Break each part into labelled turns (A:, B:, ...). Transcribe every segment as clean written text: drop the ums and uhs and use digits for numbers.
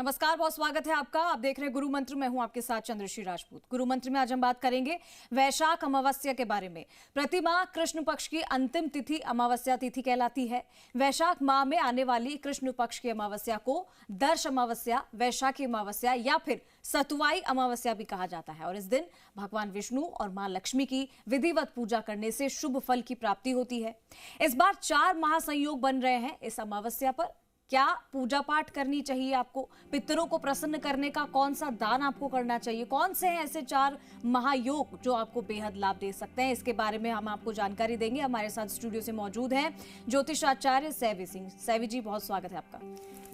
A: नमस्कार, बहुत स्वागत है आपका। आप देख रहे हैं गुरु मंत्र। मैं हूं आपके साथ चंद्रश्री राजपूत। गुरु मंत्र में आज हम बात करेंगे वैशाख अमावस्या के बारे में। प्रतिमाह कृष्ण पक्ष की अंतिम तिथि अमावस्या तिथि कहलाती है। वैशाख माह में आने वाली कृष्ण पक्ष की अमावस्या को दर्श अमावस्या, वैशाखी अमावस्या या फिर सतुवाई अमावस्या भी कहा जाता है। और इस दिन भगवान विष्णु और मां लक्ष्मी की विधिवत पूजा करने से शुभ फल की प्राप्ति होती है। इस बार 4 महासंयोग बन रहे हैं इस अमावस्या पर। क्या पूजा पाठ करनी चाहिए आपको? पितरों को प्रसन्न करने का कौन सा दान आपको करना चाहिए? कौन से हैं ऐसे 4 महायोग जो आपको बेहद लाभ दे सकते हैं? इसके बारे में हम आपको जानकारी देंगे। हमारे साथ स्टूडियो से मौजूद हैं ज्योतिषाचार्य सैवी सिंह। सैवी जी, बहुत स्वागत है आपका।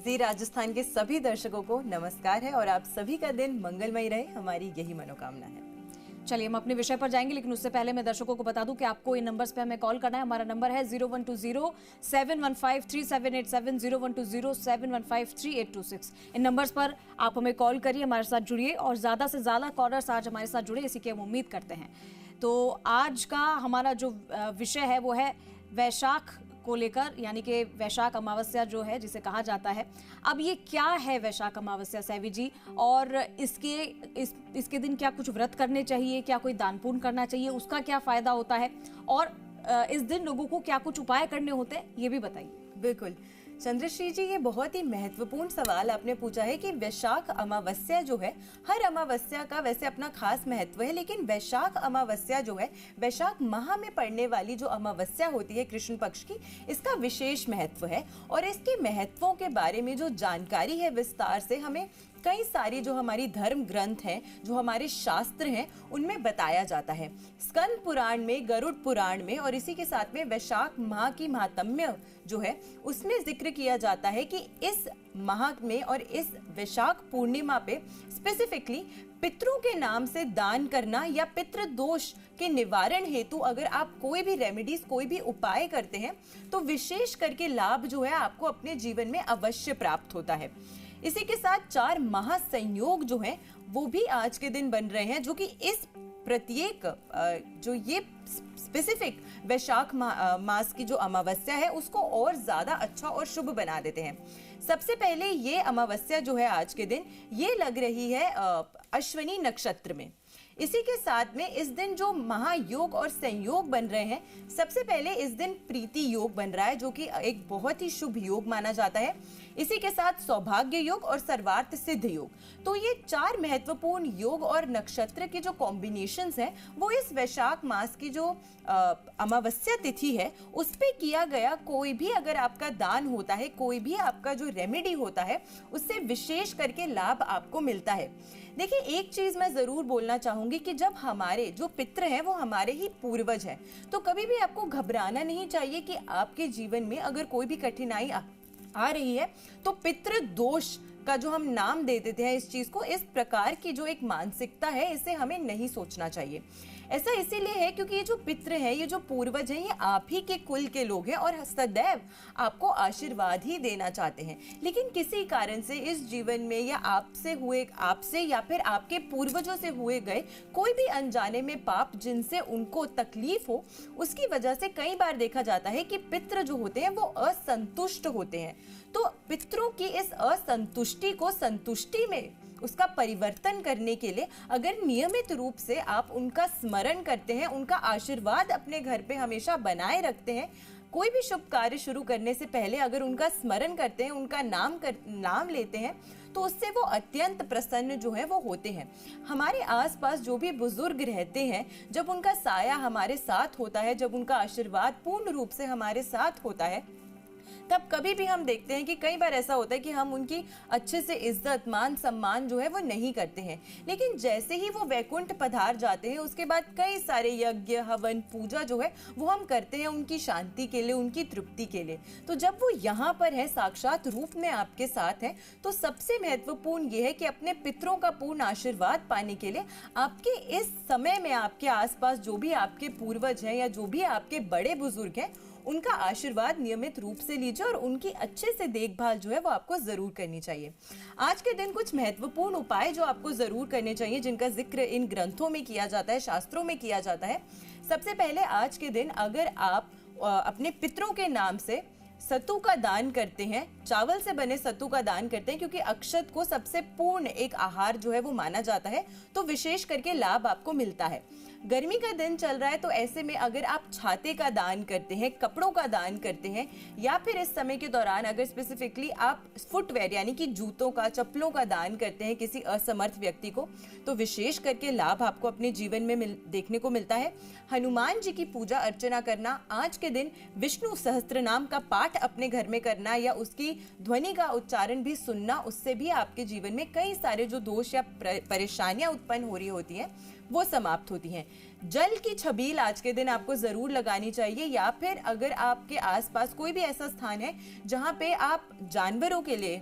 B: जी, राजस्थान के सभी दर्शकों को नमस्कार है और आप सभी का दिन मंगलमय रहे, हमारी यही मनोकामना है।
A: चलिए हम अपने विषय पर जाएंगे, लेकिन उससे पहले मैं दर्शकों को बता दूं कि आपको इन नंबर्स पे हमें कॉल करना है। हमारा नंबर है 0120-715-3787, 0120-715-3826। इन नंबर्स पर आप हमें कॉल करिए, हमारे साथ जुड़िए और ज़्यादा से ज़्यादा कॉलर्स आज हमारे साथ जुड़े, इसी की हम उम्मीद करते हैं। तो आज का हमारा जो विषय है वो है वैशाख को लेकर, यानी कि वैशाख अमावस्या जो है जिसे कहा जाता है। अब ये क्या है वैशाख अमावस्या सैवी जी, और इसके दिन क्या कुछ व्रत करने चाहिए, क्या कोई दान पुण्य करना चाहिए, उसका क्या फायदा होता है, और इस दिन लोगों को क्या कुछ उपाय करने होते हैं, ये भी बताइए।
B: बिल्कुल चंद्रश्री जी, ये बहुत ही महत्वपूर्ण सवाल आपने पूछा है कि वैशाख अमावस्या जो है, हर अमावस्या का वैसे अपना खास महत्व है, लेकिन वैशाख अमावस्या जो है, वैशाख माह में पड़ने वाली जो अमावस्या होती है कृष्ण पक्ष की, इसका विशेष महत्व है। और इसके महत्वों के बारे में जो जानकारी है विस्तार से हमें कई सारी जो हमारी धर्म ग्रंथ हैं, जो हमारे शास्त्र हैं, उनमें बताया जाता है। स्कंद पुराण में, गरुड़ पुराण में और इसी के साथ में वैशाख माह की महात्म्य जो है उसमें जिक्र किया जाता है कि इस माह में और इस वैशाख पूर्णिमा पे स्पेसिफिकली पितरों के नाम से दान करना या पितृ दोष के निवारण हेतु अगर आप कोई भी रेमेडीज, कोई भी उपाय करते हैं तो विशेष करके लाभ जो है आपको अपने जीवन में अवश्य प्राप्त होता है। इसी के साथ 4 महासंयोग जो हैं वो भी आज के दिन बन रहे हैं, जो कि इस प्रत्येक जो ये स्पेसिफिक वैशाख मास की जो अमावस्या है उसको और ज्यादा अच्छा और शुभ बना देते हैं। सबसे पहले ये अमावस्या जो है आज के दिन ये लग रही है अश्विनी नक्षत्र में। इसी के साथ में इस दिन जो महायोग और संयोग बन रहे हैं, सबसे पहले इस दिन प्रीति योग बन रहा है, जो कि एक बहुत ही शुभ योग माना जाता है। इसी के साथ सौभाग्य योग और सर्वार्थ सिद्ध योग। तो ये 4 महत्वपूर्ण योग और नक्षत्र के जो कॉम्बिनेशंस हैं वो इस वैशाख मास की जो अमावस्या तिथि है उस पे किया गया कोई भी अगर आपका दान होता है, कोई भी आपका जो रेमेडी होता है, उससे विशेष करके लाभ आपको मिलता है। देखिए, एक चीज मैं जरूर बोलना चाहूंगी कि जब हमारे जो पितृ हैं वो हमारे ही पूर्वज हैं, तो कभी भी आपको घबराना नहीं चाहिए कि आपके जीवन में अगर कोई भी कठिनाई आ रही है तो पितृ दोष का जो हम नाम दे देते हैं इस चीज को, इस प्रकार की जो एक मानसिकता है, इसे हमें नहीं सोचना चाहिए। ऐसा इसीलिए है क्योंकि ये जो पितृ हैं, ये जो पूर्वज हैं, ये आप ही के कुल के लोग हैं और सदैव आपको आशीर्वाद ही देना चाहते हैं। लेकिन किसी कारण से इस जीवन में या आपसे या फिर आपके पूर्वजों से हुए गए कोई भी अनजाने में पाप जिनसे उनको तकलीफ हो, उसकी वजह से कई बार देखा जाता है कि पितृ जो होते हैं वो असंतुष्ट होते हैं। तो पितरों की इस असंतुष्टि को संतुष्टि में उसका परिवर्तन करने के लिए अगर नियमित रूप से आप उनका स्मरण करते हैं, उनका आशीर्वाद अपने घर पे हमेशा बनाए रखते हैं, कोई भी शुभ कार्य शुरू करने से पहले अगर उनका स्मरण करते हैं, उनका नाम लेते हैं, तो उससे वो अत्यंत प्रसन्न जो है वो होते हैं। हमारे आसपास जो भी बुजुर्ग रहते हैं, जब उनका साया हमारे साथ होता है, जब उनका आशीर्वाद पूर्ण रूप से हमारे साथ होता है, तब कभी भी हम देखते हैं कि कई बार ऐसा होता है कि हम उनकी अच्छे से इज्जत, मान सम्मान जो है वो नहीं करते हैं। लेकिन जैसे ही वो वैकुंठ पधार जाते हैं, उसके बाद कई सारे यज्ञ, हवन, पूजा जो है वो हम करते हैं उनकी शांति के लिए, उनकी तृप्ति के लिए। तो जब वो यहाँ पर है, साक्षात रूप में आपके साथ है, तो सबसे महत्वपूर्ण ये है कि अपने पितरों का पूर्ण आशीर्वाद पाने के लिए आपके इस समय में आपके आसपास जो भी आपके पूर्वज हैं या जो भी आपके बड़े बुजुर्ग हैं, उनका आशीर्वाद नियमित रूप से लीजिए और उनकी अच्छे से देखभाल जो है वो आपको जरूर करनी चाहिए। आज के दिन कुछ महत्वपूर्ण उपाय जो आपको जरूर करने चाहिए, जिनका जिक्र इन ग्रंथों में किया जाता है, शास्त्रों में किया जाता है। सबसे पहले आज के दिन अगर आप अपने पितरों के नाम से सत्तू का दान करते हैं, चावल से बने सत्तू का दान करते हैं, क्योंकि अक्षत को सबसे पूर्ण एक आहार जो है वो माना जाता है, तो विशेष करके लाभ आपको मिलता है। गर्मी का दिन चल रहा है, तो ऐसे में अगर आप छाते का दान करते हैं, कपड़ों का दान करते हैं, या फिर इस समय के दौरान अगर स्पेसिफिकली आप फुटवेयर यानी कि जूतों का, चप्पलों का दान करते हैं किसी असमर्थ व्यक्ति को, तो विशेष करके लाभ आपको अपने जीवन में देखने को मिलता है। हनुमान जी की पूजा अर्चना करना, आज के दिन विष्णु सहस्त्रनाम का पाठ अपने घर में करना या उसकी ध्वनि का उच्चारण भी सुनना, उससे भी आपके जीवन में कई सारे जो दोष या परेशानियां उत्पन्न हो रही होती हैं वो समाप्त होती हैं। जल की छबील आज के दिन आपको जरूर लगानी चाहिए, या फिर अगर आपके आसपास कोई भी ऐसा स्थान है जहां पे आप जानवरों के लिए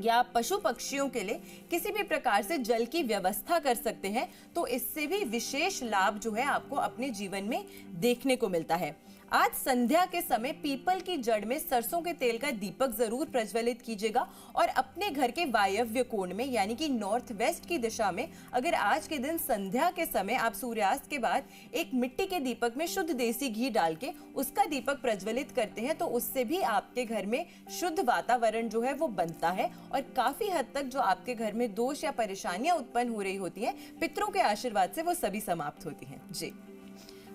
B: या पशु पक्षियों के लिए किसी भी प्रकार से जल की व्यवस्था कर सकते हैं, तो इससे भी विशेष लाभ जो है आपको अपने जीवन में देखने को मिलता है। आज संध्या के समय पीपल की जड़ में सरसों के तेल का दीपक जरूर प्रज्वलित कीजिएगा, और अपने घर के वायव्य कोण में यानी कि नॉर्थ वेस्ट की दिशा में अगर आज के दिन संध्या के समय आप सूर्यास्त के बाद एक मिट्टी के दीपक में शुद्ध देसी घी डाल के उसका दीपक प्रज्वलित करते हैं, तो उससे भी आपके घर में शुद्ध वातावरण जो है वो बनता है, और काफी हद तक जो आपके घर में दोष या परेशानियां उत्पन्न हो रही होती हैं, पितरों के आशीर्वाद से वो सभी समाप्त होती हैं। जी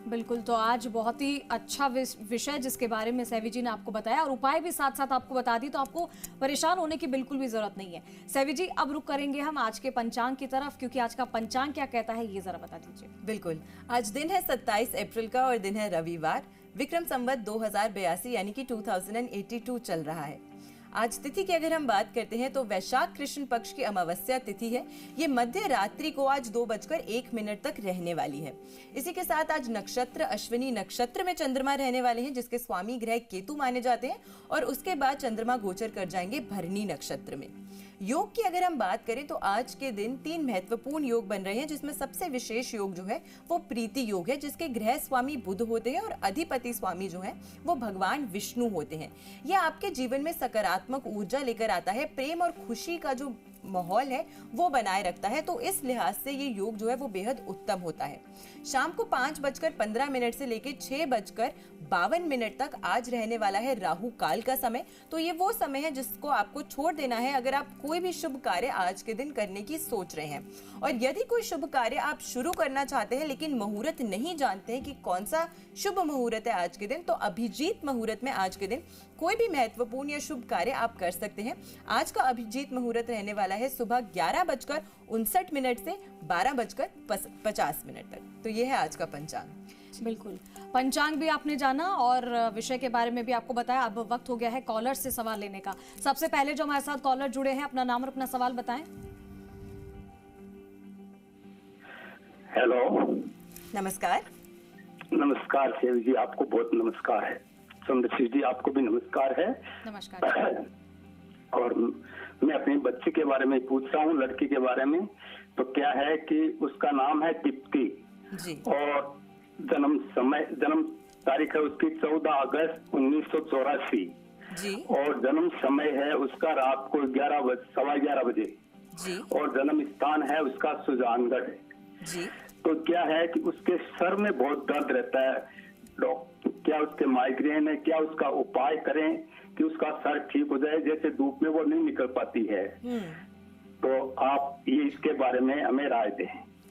A: बिल्कुल, तो आज बहुत ही अच्छा विषय जिसके बारे में सैवी जी ने आपको बताया और उपाय भी साथ साथ आपको बता दी, तो आपको परेशान होने की बिल्कुल भी जरूरत नहीं है। सैवी जी, अब रुक करेंगे हम आज के पंचांग की तरफ, क्योंकि आज का पंचांग क्या कहता है ये जरा बता दीजिए।
B: बिल्कुल, आज दिन है 27 अप्रैल का और दिन है रविवार, विक्रम संवत 2082 यानी कि 2082 चल रहा है। आज तिथि की अगर हम बात करते हैं तो वैशाख कृष्ण पक्ष की अमावस्या तिथि है। ये मध्य रात्रि को आज 2:01 तक रहने वाली है। इसी के साथ आज नक्षत्र अश्विनी नक्षत्र में चंद्रमा रहने वाले हैं, जिसके स्वामी ग्रह केतु माने जाते हैं, और उसके बाद चंद्रमा गोचर कर जाएंगे भरणी नक्षत्र में। योग की अगर हम बात करें तो आज के दिन 3 महत्वपूर्ण योग बन रहे हैं, जिसमें सबसे विशेष योग जो है वो प्रीति योग है, जिसके ग्रह स्वामी बुध होते हैं और अधिपति स्वामी जो है वो भगवान विष्णु होते हैं। यह आपके जीवन में सकारात्मक ऊर्जा लेकर आता है, प्रेम और खुशी का जो माहौल है वो बनाए रखता है, तो इस लिहाज से ये योग जो है वो बेहद उत्तम होता है। शाम को 5:15 से लेकर 6:52 तक आज रहने वाला है राहु काल का समय। तो ये वो समय है जिसको आपको छोड़ देना है अगर आप कोई भी शुभ कार्य आज के दिन करने की सोच रहे हैं। और यदि कोई शुभ कार्य आप शुरू करना चाहते हैं लेकिन मुहूर्त नहीं जानते हैं कि कौन सा शुभ मुहूर्त है आज के दिन, तो अभिजीत मुहूर्त में आज के दिन कोई भी महत्वपूर्ण या शुभ कार्य आप कर सकते हैं। आज का अभिजीत मुहूर्त रहने वाला है सुबह 11:59 से 12:50 तक। तो ये है आज का पंचांग।
A: बिल्कुल, पंचांग भी आपने जाना और विषय के बारे में भी आपको बताया। अब वक्त हो गया है कॉलर से सवाल लेने का। सबसे पहले जो हमारे साथ कॉलर जुड़े हैं, अपना नाम और अपना सवाल बताएं।
C: हेलो,
B: नमस्कार।
C: नमस्कार सेवी जी, आपको बहुत नमस्कार है। चंद्रशील जी, आपको भी नमस्कार है।
A: नमस्कार।
C: और मैं अपने बच्चे के बारे में पूछ रहा हूँ, लड़की के बारे में। तो क्या है कि उसका नाम है दीप्ति
B: जी, और
C: जन्म तारीख है उसकी 14 अगस्त 1984
B: जी,
C: और जन्म समय है उसका रात को 11:15 बजे
B: जी,
C: और जन्म स्थान है उसका सुजानगढ़
B: जी।
C: तो क्या है कि उसके सर में बहुत दर्द रहता है। डॉक्टर, क्या उसके माइग्रेन है, क्या उसका उपाय करें कि उसका सर ठीक हो जाए? जैसे धूप में वो नहीं निकल पाती है। तो आप ये इसके बारे में हमें राय दें।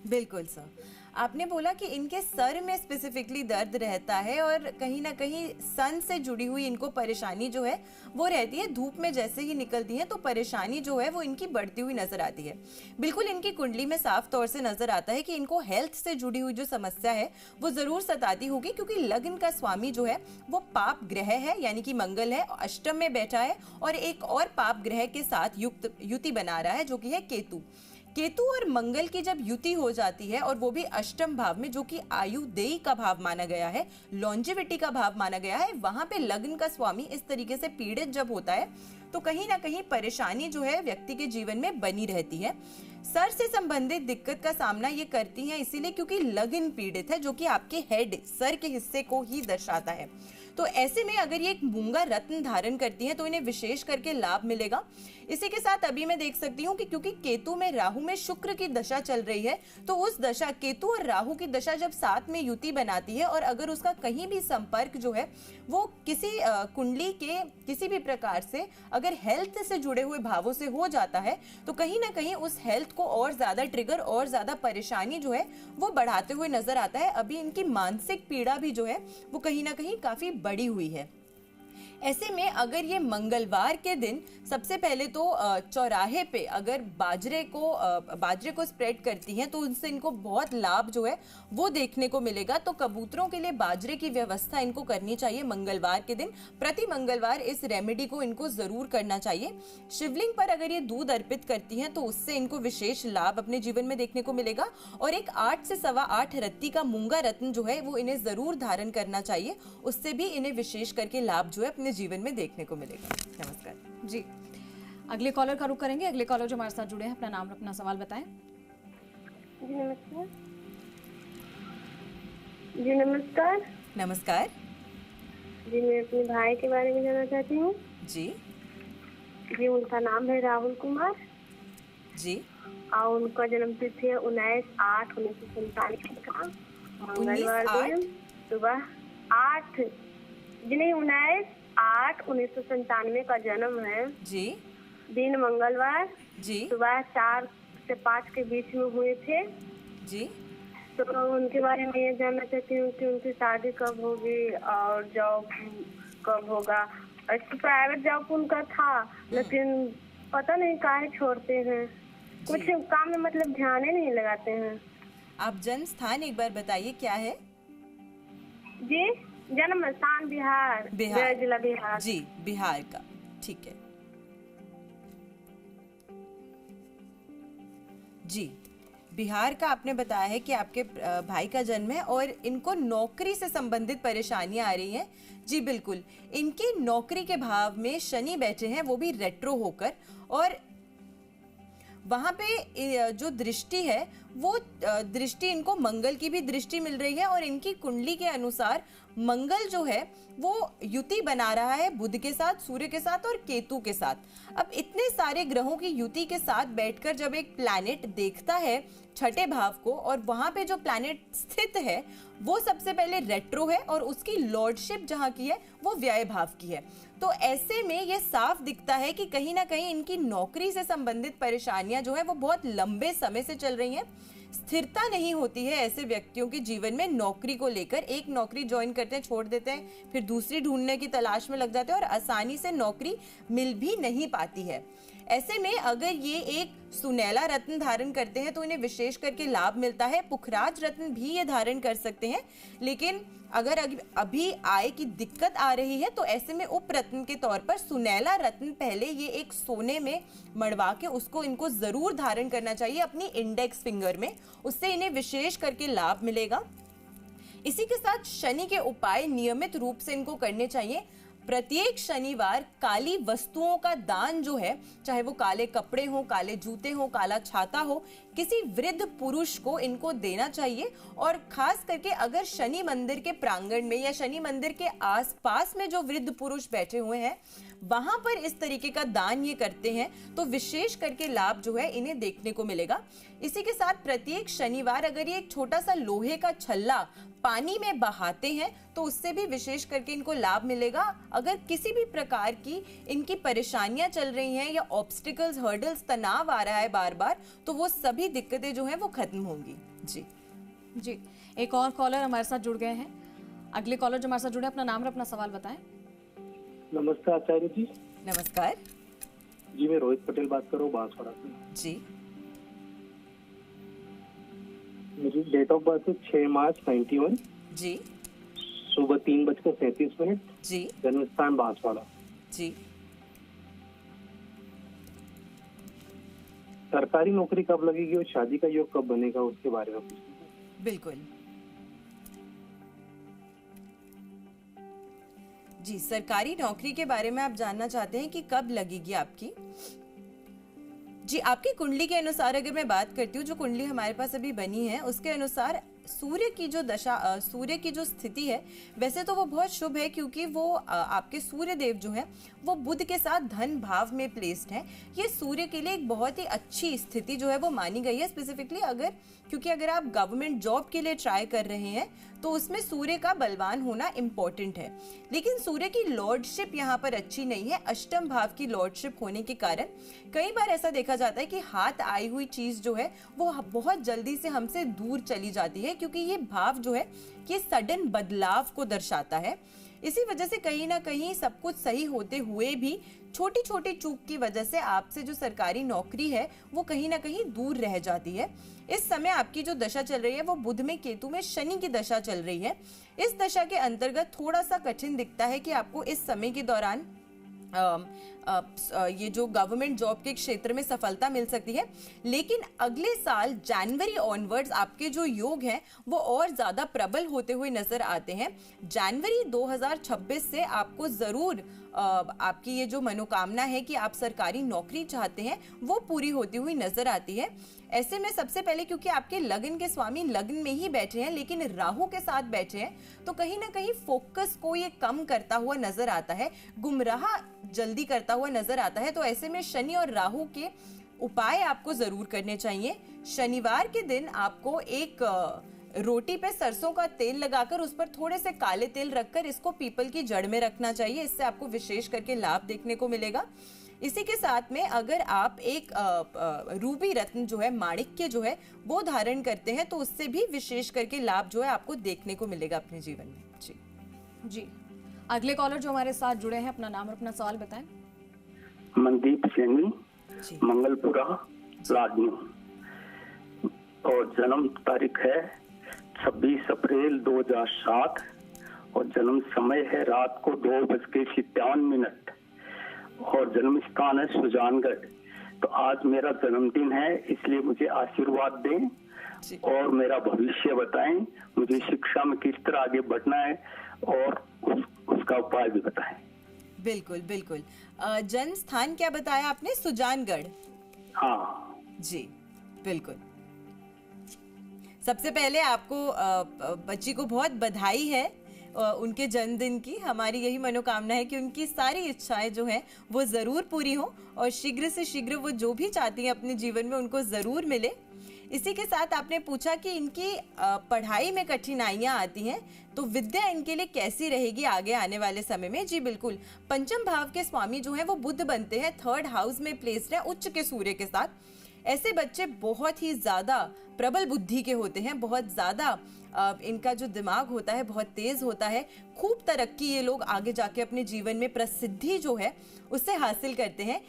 B: बिल्कुल सर, आपने बोला कि इनके सर में स्पेसिफिकली दर्द रहता है और कहीं ना कहीं सन से जुड़ी हुई इनको परेशानी जो है वो रहती है। धूप में जैसे ही निकलती है तो परेशानी जो है वो इनकी बढ़ती हुई नजर आती है। बिल्कुल इनकी कुंडली में साफ तौर से नजर आता है कि इनको हेल्थ से जुड़ी हुई जो समस्या है वो जरूर सताती होगी, क्योंकि लग्न का स्वामी जो है वो पाप ग्रह है, यानी कि मंगल है, अष्टम में बैठा है और एक और पाप ग्रह के साथ युति बना रहा है जो कि है केतु। केतु और मंगल की जब युति हो जाती है और वो भी अष्टम भाव में, जो कि आयुदेयी का भाव माना गया है, लॉन्जिविटी का भाव माना गया है, वहां पे लग्न का स्वामी इस तरीके से पीड़ित जब होता है तो कहीं ना कहीं परेशानी जो है व्यक्ति के जीवन में बनी रहती है। सर से संबंधित दिक्कत का सामना ये करती हैं इसीलिए क्योंकि लग्न पीड़ित है, जो कि आपके हेड, सर के हिस्से को ही दर्शाता है। तो ऐसे में अगर ये एक मूंगा रत्न धारण करती हैं तो इन्हें विशेष करके लाभ मिलेगा। इसी के साथ अभी मैं देख सकती हूँ कि क्योंकि केतु में राहु में शुक्र की दशा चल रही है, तो उस दशा, केतु और राहु की दशा जब साथ में युति बनाती है और अगर उसका कहीं भी संपर्क जो है वो किसी कुंडली के किसी भी प्रकार से अगर हेल्थ से जुड़े हुए भावों से हो जाता है, तो कहीं ना कहीं उस हेल्थ को और ज्यादा ट्रिगर और ज्यादा परेशानी जो है वो बढ़ाते हुए नजर आता है। अभी इनकी मानसिक पीड़ा भी जो है वो कहीं ना कहीं काफी बड़ी हुई है। ऐसे में अगर ये मंगलवार के दिन सबसे पहले तो चौराहे पे अगर बाजरे को स्प्रेड करती हैं तो उनसे इनको बहुत लाभ जो है वो देखने को मिलेगा। तो कबूतरों के लिए बाजरे की व्यवस्था इनको करनी चाहिए मंगलवार के दिन। प्रति मंगलवार इस रेमेडी को इनको जरूर करना चाहिए। शिवलिंग पर अगर ये दूध अर्पित करती हैं तो उससे इनको विशेष लाभ अपने जीवन में देखने को मिलेगा। और एक 8 से 8.25 रत्ती का मूंगा रत्न जो है वो इन्हें जरूर धारण करना चाहिए, उससे भी इन्हें विशेष करके लाभ जो है अपने जीवन में देखने को मिलेगा। नमस्कार
A: जी, अगले कॉलर का रुख करेंगे। अगले कॉलर जो हमारे साथ जुड़े हैं, अपना नाम अपना सवाल बताएं।
D: जी नमस्कार। जी नमस्कार।
B: नमस्कार
D: जी, मैं अपने भाई के बारे में जानना चाहती हूँ।
B: जी
D: जी, उनका नाम है राहुल कुमार
B: जी।
D: और उनका जन्म तिथि है 19/8/1947 का मंगलवार दिन सुबह 8 जी नहीं 19/8/1997 का जन्म है
B: जी।
D: दिन मंगलवार
B: जी।
D: सुबह 4 से 5 के बीच में हुए थे
B: जी।
D: तो उनके बारे में ये जानना चाहती हूँ कि उनकी शादी कब होगी और जॉब कब होगा। एक प्राइवेट जॉब उनका था लेकिन पता नहीं काहे छोड़ते हैं, कुछ काम में मतलब ध्यान ही नहीं लगाते हैं।
B: आप जन्म स्थान एक बार बताइए क्या है?
D: जी, जन्म स्थान बिहार, जिला बिहार।
B: जी, बिहार का, ठीक है जी। बिहार का आपने बताया है कि आपके भाई का जन्म है और इनको नौकरी से संबंधित परेशानियां आ रही हैं। जी बिल्कुल, इनकी नौकरी के भाव में शनि बैठे हैं, वो भी रेट्रो होकर, और वहां पे जो दृष्टि है वो दृष्टि इनको मंगल की भी दृष्टि मिल रही है और इनकी कुंडली के अनुसार मंगल जो है वो युति बना रहा है बुध के साथ, सूर्य के साथ और केतु के साथ। अब इतने सारे ग्रहों की युति के साथ बैठकर जब एक प्लैनेट देखता है छठे भाव को और वहां पे जो प्लैनेट स्थित है वो सबसे पहले रेट्रो है और उसकी लॉर्डशिप जहां की है वो व्यय भाव की है। तो ऐसे में ये साफ दिखता है कि कहीं ना कहीं इनकी नौकरी से संबंधित परेशानियां जो है वो बहुत लंबे समय से चल रही हैं। स्थिरता नहीं होती है ऐसे व्यक्तियों के जीवन में नौकरी को लेकर। एक नौकरी ज्वाइन करते हैं, छोड़ देते हैं, फिर दूसरी ढूंढने की तलाश में लग जाते हैं और आसानी से नौकरी मिल भी नहीं पाती है। ऐसे में अगर ये एक सुनैला रत्न धारण करते हैं तो इन्हें विशेष करके लाभ मिलता है। पुखराज रत्न भी ये धारण कर सकते हैं, लेकिन अगर अभी आय की दिक्कत आ रही है तो ऐसे में उप रत्न के तौर पर सुनैला रत्न पहले ये एक सोने में मड़वा के उसको इनको जरूर धारण करना चाहिए अपनी इंडेक्स फिंगर में, उससे इन्हें विशेष करके लाभ मिलेगा। इसी के साथ शनि के उपाय नियमित रूप से इनको करने चाहिए। प्रत्येक शनिवार काली वस्तुओं का दान जो है, चाहे वो काले कपड़े हो, काले जूते हो, काला छाता हो, किसी वृद्ध पुरुष को इनको देना चाहिए। और खास करके अगर शनि मंदिर के प्रांगण में या शनि मंदिर के आसपास में जो वृद्ध पुरुष बैठे हुए हैं वहां पर इस तरीके का दान ये करते हैं तो विशेष करके लाभ जो है इन्हें देखने को मिलेगा। इसी के साथ प्रत्येक शनिवार अगर ये एक छोटा सा लोहे का छल्ला पानी में बहाते हैं तो उससे भी विशेष करके इनको लाभ मिलेगा। अगर किसी भी प्रकार की इनकी परेशानियां चल रही हैं या ऑब्स्टिकल्स, हर्डल्स, तनाव आ रहा है बार बार, तो वो सभी दिक्कतें जो हैं वो खत्म होंगी। जी
A: जी, एक और कॉलर हमारे साथ जुड़ गए हैं। अगले कॉलर जो हमारे साथ जुड़े, अपना नाम और अपना सवाल बताएं।
E: नमस्कार आचार्य जी।
B: नमस्कार
E: जी, मैं रोहित पटेल बात कर रहा हूँ बांसवाड़ा से।
B: जी,
E: मेरी डेट ऑफ बर्थ है 6 मार्च 91।
B: जी,
E: सुबह 3:37।
B: जी,
E: जन्म स्थान बांसवाड़ा।
B: जी।
E: सरकारी नौकरी कब लगेगी और शादी का योग कब बनेगा उसके बारे में पूछना।
B: बिल्कुल। जी, सरकारी नौकरी के बारे में आप जानना चाहते हैं कि कब लगेगी आपकी। जी, आपकी कुंडली के अनुसार अगर मैं बात करती हूँ, जो कुंडली हमारे पास अभी बनी है उसके अनुसार सूर्य की जो दशा, सूर्य की जो स्थिति है वैसे तो वो बहुत शुभ है, क्योंकि वो आपके सूर्य देव जो है वो बुध के साथ धन भाव में प्लेस्ड है। ये सूर्य के लिए एक बहुत ही अच्छी स्थिति जो है वो मानी गई है, स्पेसिफिकली क्योंकि अगर आप गवर्नमेंट जॉब के लिए ट्राई कर रहे हैं तो उसमें सूर्य का बलवान होना इम्पोर्टेंट है। लेकिन सूर्य की लॉर्डशिप यहाँ पर अच्छी नहीं है, अष्टम भाव की लॉर्डशिप होने के कारण कई बार ऐसा देखा जाता है कि हाथ आई हुई चीज जो है वो बहुत जल्दी से हमसे दूर चली जाती है, क्योंकि ये भाव जो है ये सडन बदलाव को दर्शाता है। इसी वजह से कहीं ना कहीं सब कुछ सही होते हुए भी छोटी छोटी चूक की वजह से आपसे जो सरकारी नौकरी है वो कहीं ना कहीं दूर रह जाती है। इस समय आपकी जो दशा चल रही है वो बुध में केतु में शनि की दशा चल रही है। इस दशा के अंतर्गत थोड़ा सा कठिन दिखता है कि आपको इस समय के दौरान ये जो गवर्नमेंट जॉब के क्षेत्र में सफलता मिल सकती है, लेकिन अगले साल जनवरी ऑनवर्ड्स आपके जो योग हैं वो और ज्यादा प्रबल होते हुए नजर आते हैं। जनवरी 2026 से आपको जरूर आपकी ये जो मनोकामना है कि आप सरकारी नौकरी चाहते हैं वो पूरी होती हुई नजर आती है। ऐसे में सबसे पहले, क्योंकि आपके लग्न के स्वामी लग्न में ही बैठे हैं लेकिन राहु के साथ बैठे हैं, तो कहीं ना कहीं फोकस को ये कम करता हुआ नजर आता है, गुमराह जल्दी करता हुआ नजर आता है। तो ऐसे में शनि और राहु के उपाय आपको जरूर करने चाहिए। शनिवार के दिन आपको एक रोटी पे सरसों का तेल लगाकर उस पर थोड़े से काले तेल रखकर इसको पीपल की जड़ में रखना चाहिए। इससे आपको विशेष करके लाभ देखने को मिलेगा। इसी के साथ में अगर आप एक रूबी रत्न जो है, माणिक्य जो है वो धारण करते हैं तो उससे भी विशेष करके लाभ जो है आपको देखने को मिलेगा अपने जीवन में।
A: जी, अगले कॉलर जो हमारे साथ जुड़े हैं, अपना नाम और अपना सवाल बताएं।
C: मनदीप सैनी, मंगलपुरा, लाडनू, और जन्म तारीख है 26 अप्रैल 2007 और जन्म समय है रात को 2:57 और जन्म स्थान है सुजानगढ़। तो आज मेरा जन्मदिन है, इसलिए मुझे आशीर्वाद दें और मेरा भविष्य बताएं। मुझे शिक्षा में किस तरह आगे बढ़ना है और उसका उपाय भी बताएं।
B: बिल्कुल बिल्कुल। जन्म स्थान क्या बताया आपने? सुजानगढ़।
C: हाँ
B: जी बिल्कुल। सबसे पहले आपको बच्ची को बहुत बधाई है उनके जन्मदिन की। हमारी यही मनोकामना है कि उनकी सारी इच्छाएं जो हैं वो ज़रूर पूरी हो और शीघ्र से शीघ्र वो जो भी चाहती हैं अपने जीवन में उनको ज़रूर मिले। इसी के साथ आपने पूछा कि इनकी पढ़ाई में कठिनाइयां आती हैं, तो विद्या इनके लिए कैसी रहेगी आगे आने वाले समय में। जी बिल्कुल, पंचम भाव के स्वामी जो हैं वो बुध बनते हैं, 3rd हाउस में प्लेस्ड है उच्च के सूर्य के साथ। ऐसे बच्चे बहुत ही ज़्यादा प्रबल बुद्धि के होते हैं, बहुत ज़्यादा इनका जो दिमाग होता है बहुत तेज होता है। खूब तरक्की ये लोग आगे जाके अपने जीवन में प्रसिद्धि जो है उससे हासिल करते हैं।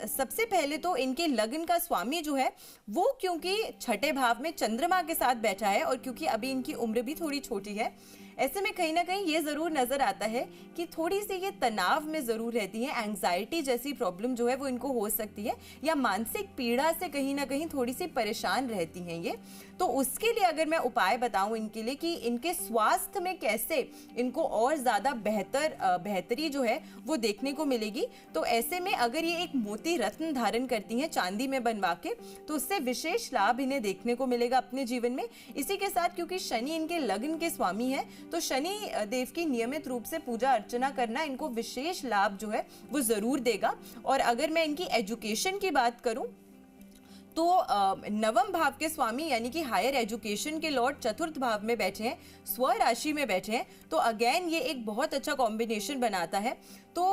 B: सबसे पहले तो इनके लग्न का स्वामी जो है वो क्योंकि 6ठे भाव में चंद्रमा के साथ बैठा है और क्योंकि अभी इनकी उम्र भी थोड़ी छोटी है, ऐसे में कहीं ना कहीं ये जरूर नजर आता है कि थोड़ी सी ये तनाव में जरूर रहती है। एंजाइटी जैसी प्रॉब्लम जो है वो इनको हो सकती है या मानसिक पीड़ा से कहीं ना कहीं थोड़ी सी परेशान रहती हैं ये। तो उसके लिए अगर मैं उपाय बताऊं इनके लिए कि इनके स्वास्थ्य में कैसे इनको और ज्यादा बेहतरी जो है वो देखने को मिलेगी, तो ऐसे में अगर ये एक मोती रत्न धारण करती हैं चांदी में बनवा के, तो उससे विशेष लाभ इन्हें देखने को मिलेगा अपने जीवन में। इसी के साथ क्योंकि शनि इनके लग्न के स्वामी है, तो शनि देव की नियमित रूप से पूजा अर्चना करना इनको विशेष लाभ जो है वो जरूर देगा। और अगर मैं इनकी एजुकेशन की बात करूं तो नवम भाव के स्वामी यानी कि हायर एजुकेशन के लॉर्ड 4th भाव में बैठे हैं, स्व राशि में बैठे हैं, तो अगेन ये एक बहुत अच्छा कॉम्बिनेशन बनाता है। तो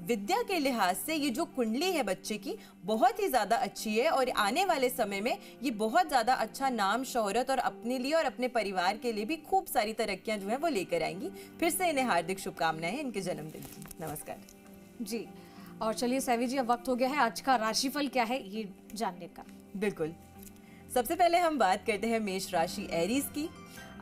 B: विद्या के लिहाज से ये जो कुंडली है बच्चे की बहुत ही ज़्यादा अच्छी है और आने वाले समय में ये बहुत ज़्यादा अच्छा नाम शोहरत और अपने लिए और अपने परिवार के लिए भी खूब सारी तरक्कियां जो है वो लेकर आएंगी। फिर से इन्हें हार्दिक शुभकामनाएं इनके जन्मदिन की। नमस्कार
A: जी। और चलिए सैवी जी, अब वक्त हो गया है आज का राशिफल क्या है ये जानने का।
B: बिल्कुल, सबसे पहले हम बात करते हैं मेष राशि एरीज की।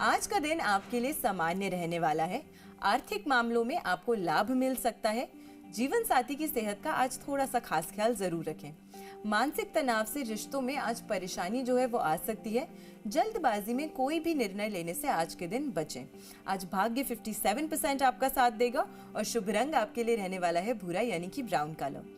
B: आज का दिन आपके लिए सामान्य रहने वाला है। आर्थिक मामलों में आपको लाभ मिल सकता है। जीवन साथी की सेहत का आज थोड़ा सा खास ख्याल जरूर रखें। मानसिक तनाव से रिश्तों में आज परेशानी जो है वो आ सकती है। जल्दबाजी में कोई भी निर्णय लेने से आज के दिन बचें। आज भाग्य 57% आपका साथ देगा और शुभ रंग आपके लिए रहने वाला है भूरा यानी कि ब्राउन कलर।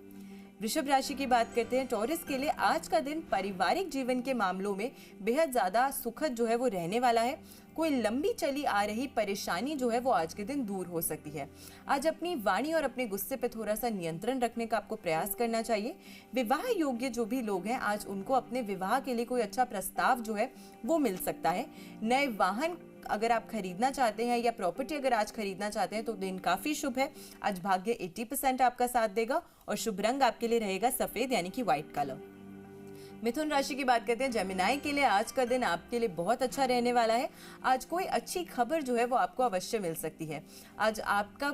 B: वृषभ राशि की बात करते हैं। टॉरस के लिए आज का दिन पारिवारिक जीवन के मामलों में बेहद ज्यादा सुखद जो है वो रहने वाला है। कोई लंबी चली आ रही परेशानी जो है वो आज के दिन दूर हो सकती है। आज अपनी वाणी और अपने गुस्से पे थोड़ा सा नियंत्रण रखने का आपको प्रयास करना चाहिए। विवाह योग्य जो भी लोग हैं आज उनको अपने विवाह के लिए कोई अच्छा प्रस्ताव जो है वो मिल सकता है। नए वाहन अगर आप खरीदना चाहते हैं या प्रॉपर्टी अगर आज खरीदना चाहते हैं तो दिन काफी शुभ है। आज भाग्य 80% आपका साथ देगा और शुभ रंग आपके लिए रहेगा सफेद यानी कि व्हाइट कलर। मिथुन राशि की बात करते हैं। जेमिनाई के लिए आज का दिन आपके लिए बहुत अच्छा रहने वाला है। आज कोई अच्छी खबर जो है वो आपको अवश्य मिल सकती है। आज आपकी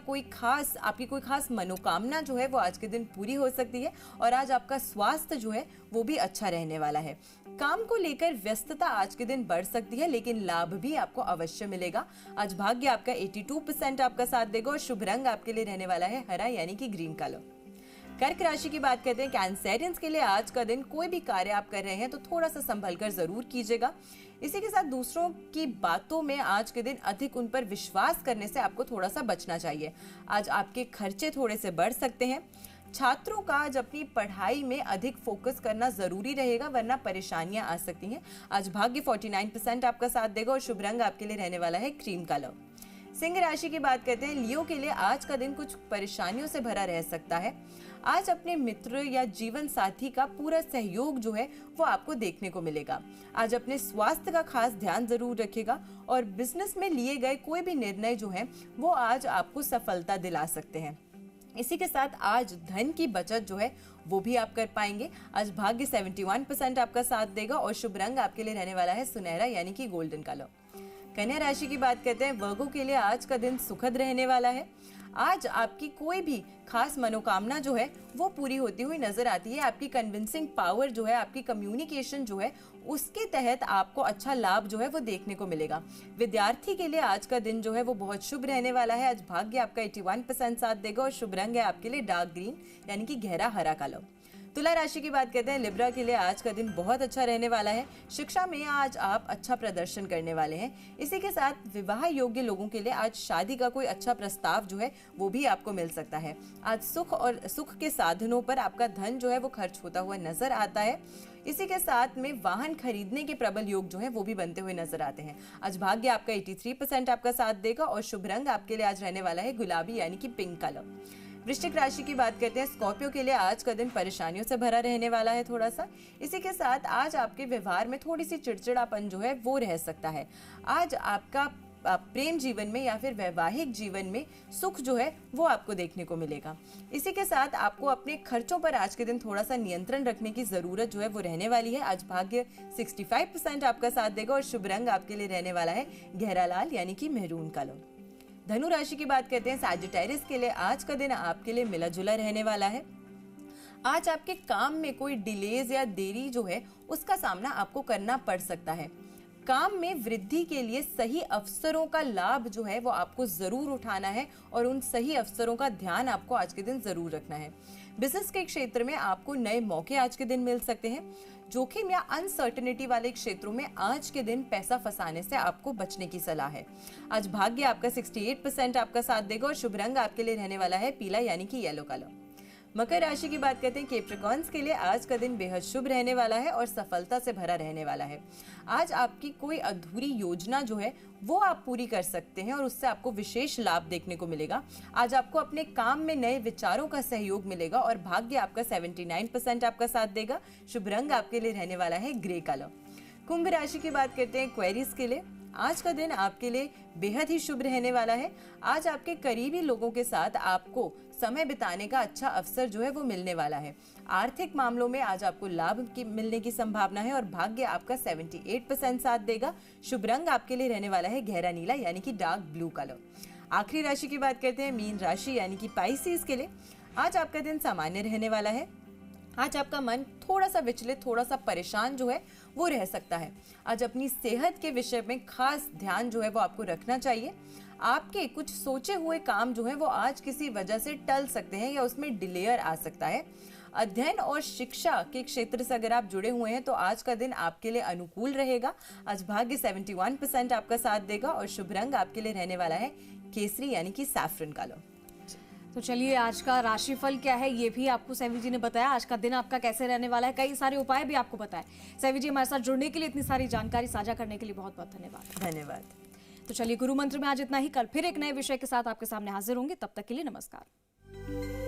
B: कोई खास मनोकामना जो है वो आज के दिन पूरी हो सकती है और आज आपका स्वास्थ्य जो है वो भी अच्छा रहने वाला है। काम को लेकर व्यस्तता आज के दिन बढ़ सकती है लेकिन लाभ भी आपको अवश्य मिलेगा। आज भाग्य आपका 82% आपका साथ देगा और शुभ रंग आपके लिए रहने वाला है हरा यानी कि ग्रीन कलर। कर्क राशि की बात करते हैं। कैंसेरियंस के लिए आज का दिन कोई भी कार्य आप कर रहे हैं तो थोड़ा सा संभल कर जरूर कीजिएगा। इसी के साथ दूसरों की बातों में आज के दिन अधिक उन पर विश्वास करने से आपको थोड़ा सा बचना चाहिए। आज आपके खर्चे थोड़े से बढ़ सकते हैं। छात्रों का आज अपनी पढ़ाई में अधिक फोकस करना जरूरी रहेगा वरना परेशानियां आ सकती हैं। आज भाग्य 49% आपका साथ देगा और शुभ रंग आपके लिए रहने वाला है क्रीम कलर। सिंह राशि की बात करते हैं। लियो के लिए आज का दिन कुछ परेशानियों से भरा रह सकता है। आज अपने मित्र या जीवन साथी का पूरा सहयोग जो है वो आपको देखने को मिलेगा। आज अपने स्वास्थ्य का खास ध्यान जरूर रखिएगा और बिजनेस में लिए गए कोई भी निर्णय जो है वो आज आपको सफलता दिला सकते हैं। इसी के साथ आज धन की बचत जो है वो भी आप कर पाएंगे। आज भाग्य 71% आपका साथ देगा और शुभ रंग आपके लिए रहने वाला है सुनहरा यानी कि गोल्डन कलर। कन्या राशि की बात करते हैं। वर्गो के लिए आज का दिन सुखद रहने वाला है। आज आपकी कोई भी खास मनोकामना जो है वो पूरी होती हुई नजर आती है। आपकी कन्विंसिंग पावर जो है, आपकी कम्युनिकेशन जो है उसके तहत आपको अच्छा लाभ जो है वो देखने को मिलेगा। विद्यार्थी के लिए आज का दिन जो है वो बहुत शुभ रहने वाला है। आज भाग्य आपका 81% साथ देगा और शुभ रंग है आपके लिए डार्क ग्रीन यानी कि गहरा हरा कलर। तुला राशि की बात करते हैं। लिब्रा के लिए आज का दिन बहुत अच्छा रहने वाला है। शिक्षा में आज आप अच्छा प्रदर्शन करने वाले हैं। इसी के साथ विवाह योग्य लोगों के लिए आज शादी का कोई अच्छा प्रस्ताव जो है वो भी आपको मिल सकता है। आज सुख के साधनों पर आपका धन जो है वो खर्च होता हुआ नजर आता है। इसी के साथ में वाहन खरीदने के प्रबल योग जो है वो भी बनते हुए नजर आते हैं। आज भाग्य आपका 83% आपका साथ देगा और शुभ रंग आपके लिए आज रहने वाला है गुलाबी यानी कि पिंक कलर। वृश्चिक राशि की बात करते हैं। स्कॉर्पियो के लिए आज का दिन परेशानियों से भरा रहने वाला है थोड़ा सा। इसी के साथ आज आपके व्यवहार में थोड़ी सी चिड़चिड़ापन जो है वो रह सकता है। आज आपका प्रेम जीवन में या फिर वैवाहिक जीवन में सुख जो है वो आपको देखने को मिलेगा। इसी के साथ आपको अपने खर्चों पर आज के दिन थोड़ा सा नियंत्रण रखने की जरूरत जो है वो रहने वाली है। आज भाग्य 65% आपका साथ देगा और शुभ रंग आपके लिए रहने वाला है गहरा लाल यानी कि मेहरून कलर। धनु राशि की बात करते हैं। सैजिटेरियस के लिए आज का दिन आपके लिए मिला जुला रहने वाला है। आज आपके काम में कोई डिलेज या देरी जो है उसका सामना आपको करना पड़ सकता है। काम में वृद्धि के लिए सही अवसरों का लाभ जो है वो आपको जरूर उठाना है और उन सही अवसरों का ध्यान आपको आज के दिन जरूर रखना है। बिजनेस के क्षेत्र में आपको नए मौके आज के दिन मिल सकते हैं। जोखिम या अनसर्टेनिटी वाले क्षेत्रों में आज के दिन पैसा फंसाने से आपको बचने की सलाह है। आज भाग्य आपका 68% आपका साथ देगा और शुभ रंग आपके लिए रहने वाला है पीला यानी कि येलो कलर। मकर राशि की बात करते हैं। कैप्रिकॉर्न्स के लिए आज का दिन बेहद शुभ रहने वाला है और सफलता से भरा रहने वाला है। आज आपकी कोई अधूरी योजना जो है वो आप पूरी कर सकते हैं और उससे आपको विशेष लाभ देखने को मिलेगा। आज आपको अपने काम में नए विचारों का सहयोग मिलेगा और भाग्य आपका 79% आपका साथ देगा। शुभ रंग आपके लिए रहने वाला है ग्रे कलर। कुंभ राशि की बात करते हैं। एक्वेरियस के लिए आज का दिन आपके लिए बेहद ही शुभ रहने वाला है। आज आपके करीबी लोगों के साथ आपको समय बिताने का अच्छा अवसर जो है वो मिलने वाला है। आर्थिक मामलों में आज आपको लाभ मिलने की संभावना है और भाग्य आपका 78% साथ देगा। शुभ रंग आपके लिए रहने वाला है गहरा नीला यानी कि डार्क ब्लू कलर। आखिरी राशि की बात करते हैं। मीन राशि यानी कि पाइसेस के लिए आज आपका दिन सामान्य रहने वाला है। आज आपका मन थोड़ा सा विचलित, थोड़ा सा परेशान जो है वो रह सकता है। आज अपनी सेहत के विषय में खास ध्यान जो है वो आपको रखना चाहिए। आपके कुछ सोचे हुए काम जो है वो आज किसी वजह से टल सकते हैं या उसमें डिलेयर आ सकता है। अध्ययन और शिक्षा के क्षेत्र से अगर आप जुड़े हुए हैं तो आज का दिन आपके लिए अनुकूल रहेगा। आज भाग्य 71% आपका साथ देगा और शुभ रंग आपके लिए रहने वाला है केसरी यानी कि सैफरन कलर।
A: तो चलिए आज का राशिफल क्या है ये भी आपको सैवी जी ने बताया, आज का दिन आपका कैसे रहने वाला है, कई सारे उपाय भी आपको बताए। सैवी जी हमारे साथ जुड़ने के लिए, इतनी सारी जानकारी साझा करने के लिए बहुत बहुत धन्यवाद।
B: धन्यवाद।
A: तो चलिए गुरु मंत्र में आज इतना ही, कल फिर एक नए विषय के साथ आपके सामने हाजिर होंगे, तब तक के लिए नमस्कार।